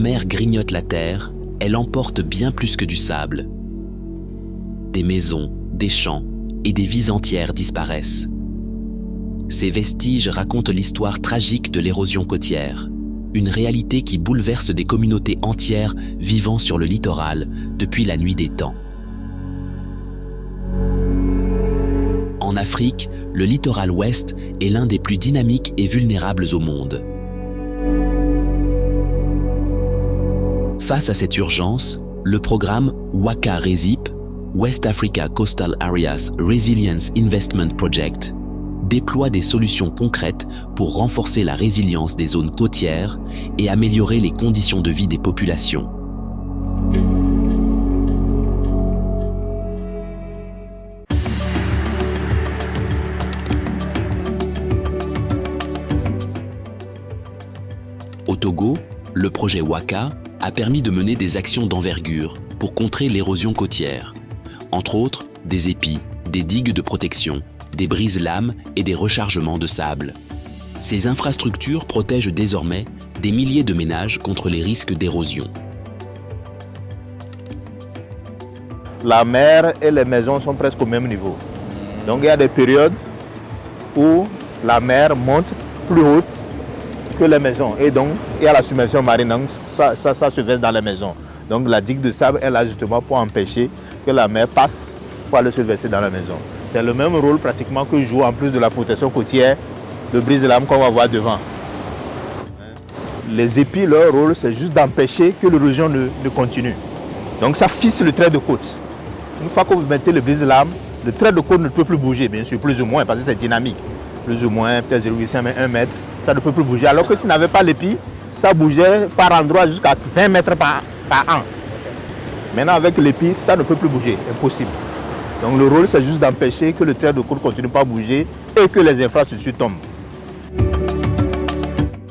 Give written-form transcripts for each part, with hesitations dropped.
mer grignote la terre, elle emporte bien plus que du sable. Des maisons, des champs et des vies entières disparaissent. Ces vestiges racontent l'histoire tragique de l'érosion côtière, une réalité qui bouleverse des communautés entières vivant sur le littoral depuis la nuit des temps. En Afrique, le littoral ouest est l'un des plus dynamiques et vulnérables au monde. Face à cette urgence, le programme WACA RESIP, West Africa Coastal Areas Resilience Investment Project, déploie des solutions concrètes pour renforcer la résilience des zones côtières et améliorer les conditions de vie des populations. Au Togo, le projet WACA a permis de mener des actions d'envergure pour contrer l'érosion côtière. Entre autres, des épis, des digues de protection, des brise-lames et des rechargements de sable. Ces infrastructures protègent désormais des milliers de ménages contre les risques d'érosion. La mer et les maisons sont presque au même niveau. Donc il y a des périodes où la mer monte plus haute que les maisons. Et donc il y a la submersion marine, donc ça se verse dans les maisons. Donc la digue de sable est là justement pour empêcher que la mer passe pour aller se verser dans la maison. C'est le même rôle pratiquement que joue en plus de la protection côtière de brise-lames qu'on va voir devant. Les épis, leur rôle, c'est juste d'empêcher que l'érosion ne continue. Donc ça fixe le trait de côte. Une fois que vous mettez le brise-lames, le trait de côte ne peut plus bouger, bien sûr, plus ou moins, parce que c'est dynamique. Plus ou moins, peut-être 0,8 1 mètre, ça ne peut plus bouger. Alors que s'il n'avait pas l'épi, ça bougeait par endroit jusqu'à 20 mètres par an. Maintenant, avec l'épi, ça ne peut plus bouger, impossible. Donc le rôle, c'est juste d'empêcher que le trait de côte ne continue pas à bouger et que les infrastructures tombent.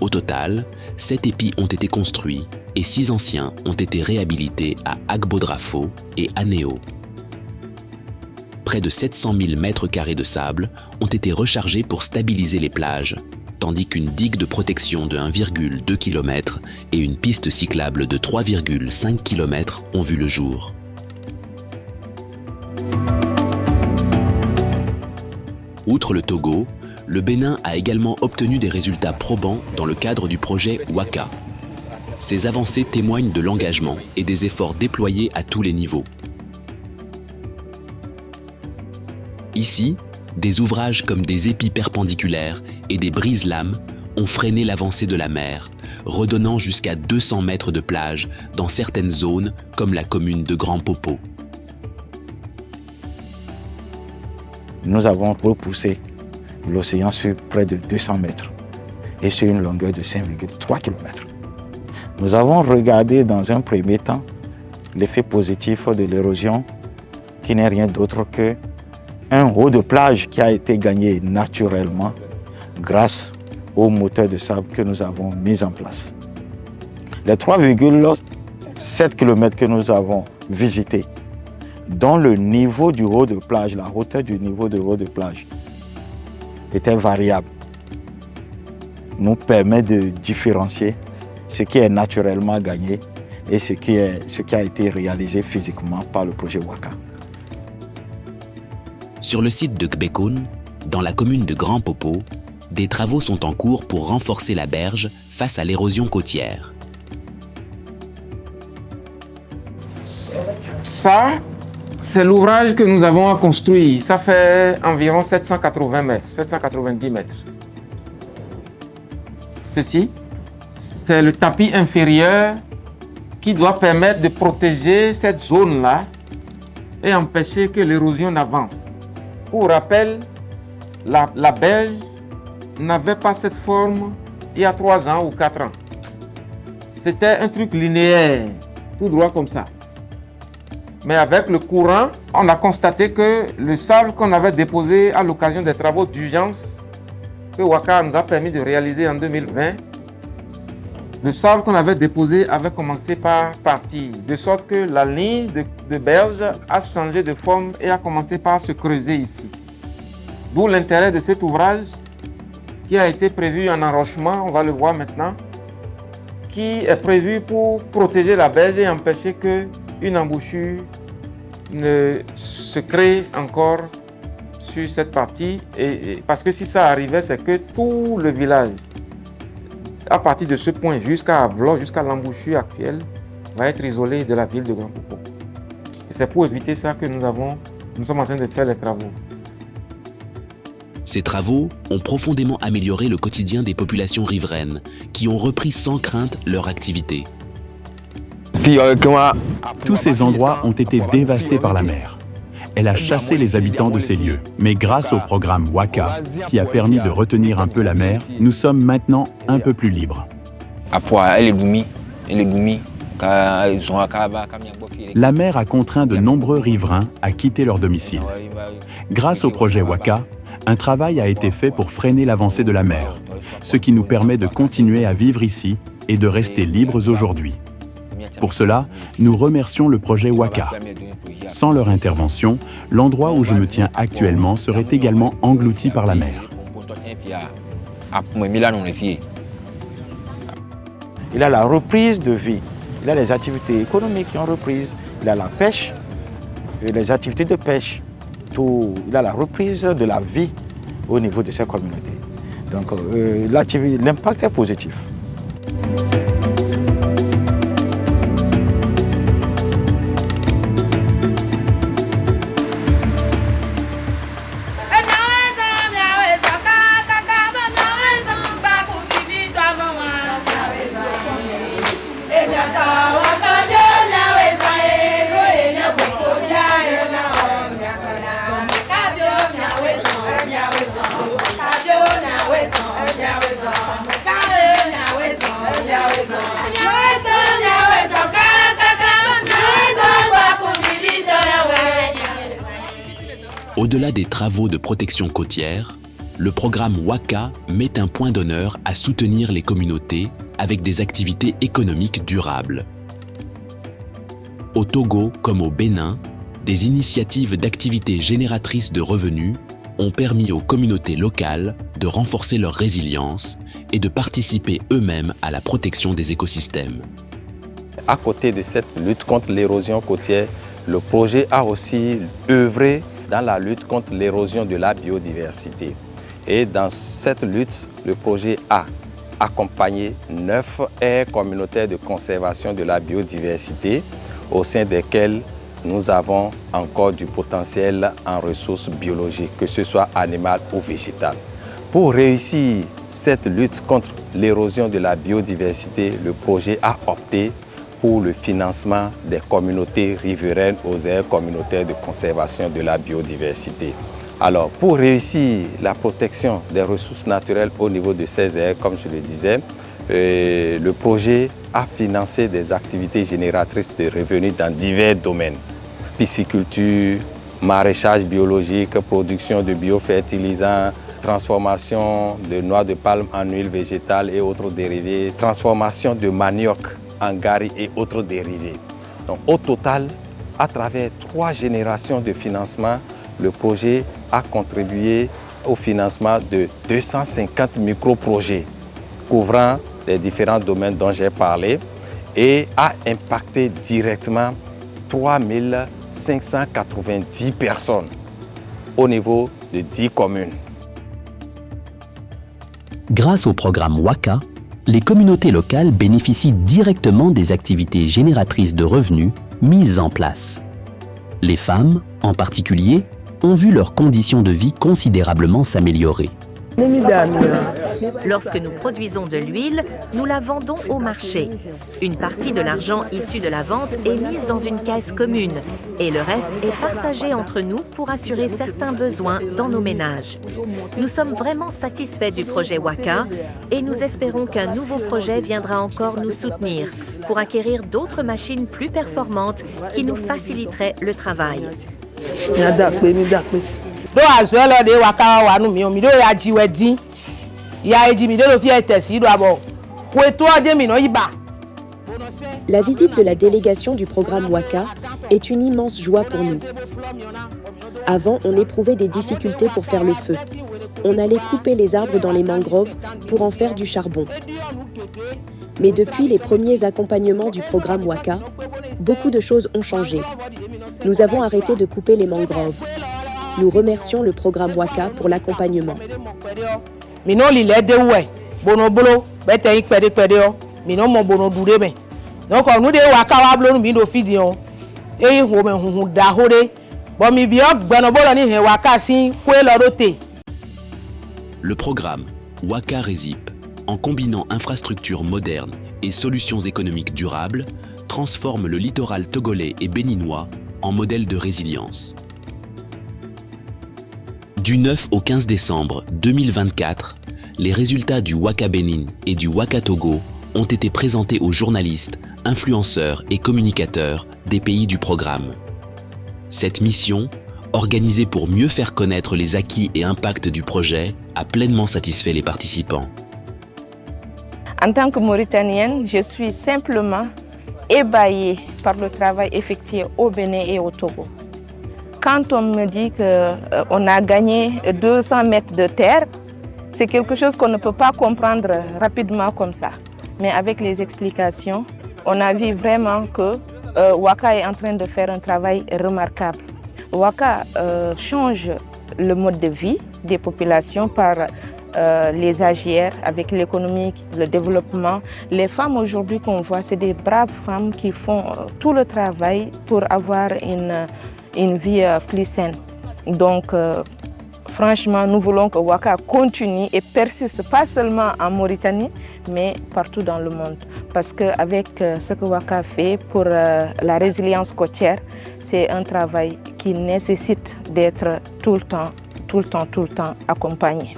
Au total, 7 épis ont été construits et 6 anciens ont été réhabilités à Agbodrafo et Anéo. Près de 700 000 mètres carrés de sable ont été rechargés pour stabiliser les plages, tandis qu'une digue de protection de 1,2 km et une piste cyclable de 3,5 km ont vu le jour. Outre le Togo, le Bénin a également obtenu des résultats probants dans le cadre du projet WACA. Ces avancées témoignent de l'engagement et des efforts déployés à tous les niveaux. Ici, des ouvrages comme des épis perpendiculaires et des brise-lames ont freiné l'avancée de la mer, redonnant jusqu'à 200 mètres de plage dans certaines zones comme la commune de Grand Popo. Nous avons repoussé l'océan sur près de 200 mètres et sur une longueur de 5,3 km. Nous avons regardé dans un premier temps l'effet positif de l'érosion qui n'est rien d'autre qu'un haut de plage qui a été gagné naturellement grâce au moteur de sable que nous avons mis en place. Les 3,7 km que nous avons visités, dont le niveau du haut de plage, la hauteur du niveau de haut de plage était variable, nous permet de différencier ce qui est naturellement gagné et ce qui a été réalisé physiquement par le projet WACA. Sur le site de Gbekone, dans la commune de Grand Popo, des travaux sont en cours pour renforcer la berge face à l'érosion côtière. Ça, c'est l'ouvrage que nous avons à construire. Ça fait environ 780 mètres, 790 mètres. Ceci, c'est le tapis inférieur qui doit permettre de protéger cette zone-là et empêcher que l'érosion n'avance. Pour rappel, la berge n'avait pas cette forme il y a 3 ans ou 4 ans. C'était un truc linéaire, tout droit comme ça. Mais avec le courant, on a constaté que le sable qu'on avait déposé à l'occasion des travaux d'urgence que WACA nous a permis de réaliser en 2020, le sable qu'on avait déposé avait commencé par partir, de sorte que la ligne de berge a changé de forme et a commencé par se creuser ici. D'où l'intérêt de cet ouvrage qui a été prévu en enrochement, on va le voir maintenant, qui est prévu pour protéger la berge et empêcher qu'une embouchure ne se crée encore sur cette partie. Parce que si ça arrivait, c'est que tout le village, à partir de ce point jusqu'à Avlon, jusqu'à l'embouchure actuelle, va être isolé de la ville de Grand Popo. Et c'est pour éviter ça que nous sommes en train de faire les travaux. Ces travaux ont profondément amélioré le quotidien des populations riveraines, qui ont repris sans crainte leur activité. Tous ces endroits ont été dévastés par la mer. Elle a chassé les habitants de ces lieux. Mais grâce au programme WACA, qui a permis de retenir un peu la mer, nous sommes maintenant un peu plus libres. La mer a contraint de nombreux riverains à quitter leur domicile. Grâce au projet WACA, un travail a été fait pour freiner l'avancée de la mer, ce qui nous permet de continuer à vivre ici et de rester libres aujourd'hui. Pour cela, nous remercions le projet WACA. Sans leur intervention, l'endroit où je me tiens actuellement serait également englouti par la mer. Il a la reprise de vie, il a les activités économiques qui ont reprise, il a la pêche, les activités de pêche, tout, il a la reprise de la vie au niveau de ces communautés. Donc l'impact est positif. Au-delà des travaux de protection côtière, le programme WACA met un point d'honneur à soutenir les communautés avec des activités économiques durables. Au Togo comme au Bénin, des initiatives d'activités génératrices de revenus ont permis aux communautés locales de renforcer leur résilience et de participer eux-mêmes à la protection des écosystèmes. À côté de cette lutte contre l'érosion côtière, le projet a aussi œuvré dans la lutte contre l'érosion de la biodiversité. Et dans cette lutte, le projet a accompagné 9 aires communautaires de conservation de la biodiversité, au sein desquelles nous avons encore du potentiel en ressources biologiques, que ce soit animales ou végétales. Pour réussir cette lutte contre l'érosion de la biodiversité, le projet a opté pour le financement des communautés riveraines aux aires communautaires de conservation de la biodiversité. Alors, pour réussir la protection des ressources naturelles au niveau de ces aires, comme je le disais, le projet a financé des activités génératrices de revenus dans divers domaines. Pisciculture, maraîchage biologique, production de biofertilisants, transformation de noix de palme en huile végétale et autres dérivés, transformation de manioc en gari et autres dérivés. Donc, au total, à travers 3 générations de financement, le projet a contribué au financement de 250 micro-projets couvrant les différents domaines dont j'ai parlé et a impacté directement 3590 personnes au niveau de 10 communes. Grâce au programme WACA, les communautés locales bénéficient directement des activités génératrices de revenus mises en place. Les femmes, en particulier, ont vu leurs conditions de vie considérablement s'améliorer. Lorsque nous produisons de l'huile, nous la vendons au marché. Une partie de l'argent issu de la vente est mise dans une caisse commune et le reste est partagé entre nous pour assurer certains besoins dans nos ménages. Nous sommes vraiment satisfaits du projet WACA et nous espérons qu'un nouveau projet viendra encore nous soutenir pour acquérir d'autres machines plus performantes qui nous faciliteraient le travail. La visite de la délégation du programme WACA est une immense joie pour nous. Avant, on éprouvait des difficultés pour faire le feu. On allait couper les arbres dans les mangroves pour en faire du charbon. Mais depuis les premiers accompagnements du programme WACA, beaucoup de choses ont changé. Nous avons arrêté de couper les mangroves. Nous remercions le programme WACA pour l'accompagnement. Le programme WACA RESIP, en combinant infrastructures modernes et solutions économiques durables, transforme le littoral togolais et béninois en modèle de résilience. Du 9 au 15 décembre 2024, les résultats du WACA Bénin et du WACA Togo ont été présentés aux journalistes, influenceurs et communicateurs des pays du programme. Cette mission, organisée pour mieux faire connaître les acquis et impacts du projet, a pleinement satisfait les participants. En tant que Mauritanienne, je suis simplement ébahie par le travail effectué au Bénin et au Togo. Quand on me dit qu'on a gagné 200 mètres de terre, c'est quelque chose qu'on ne peut pas comprendre rapidement comme ça. Mais avec les explications, on a vu vraiment que WACA est en train de faire un travail remarquable. WACA change le mode de vie des populations par les AGR avec l'économie, le développement. Les femmes aujourd'hui qu'on voit, c'est des braves femmes qui font tout le travail pour avoir une vie plus saine. Donc, franchement, nous voulons que WACA continue et persiste, pas seulement en Mauritanie, mais partout dans le monde. Parce qu'avec ce que WACA fait pour la résilience côtière, c'est un travail qui nécessite d'être tout le temps accompagné.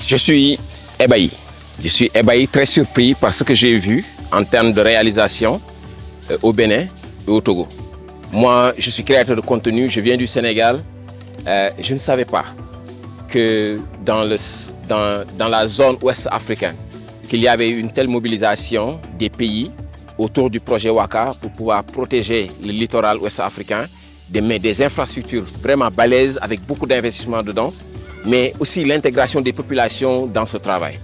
Je suis ébahi. Je suis ébahi, très surpris par ce que j'ai vu en termes de réalisation au Bénin et au Togo. Moi, je suis créateur de contenu, je viens du Sénégal. Je ne savais pas que dans la zone ouest africaine, qu'il y avait une telle mobilisation des pays autour du projet WACA pour pouvoir protéger le littoral ouest africain, des infrastructures vraiment balèzes avec beaucoup d'investissements dedans, mais aussi l'intégration des populations dans ce travail.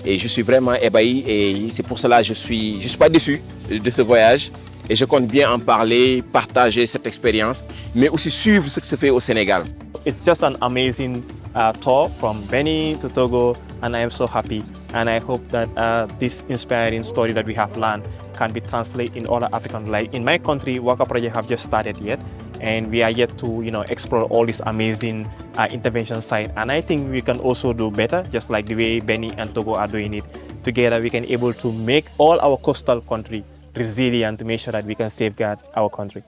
Et je suis vraiment ébahi et c'est pour cela que je suis pas déçu de ce voyage. Et je compte bien en parler, partager cette expérience, mais aussi suivre ce qui se fait au Sénégal. It's just an amazing tour from Benin to Togo, and I am so happy. And I hope that this inspiring story that we have learned can be translated in other African. Like in my country, WACA project have just started yet, and we are yet to explore all these amazing intervention sites. And I think we can also do better, just like the way Benin and Togo are doing it. Together, we can able to make all our coastal country resilient to make sure that we can safeguard our country.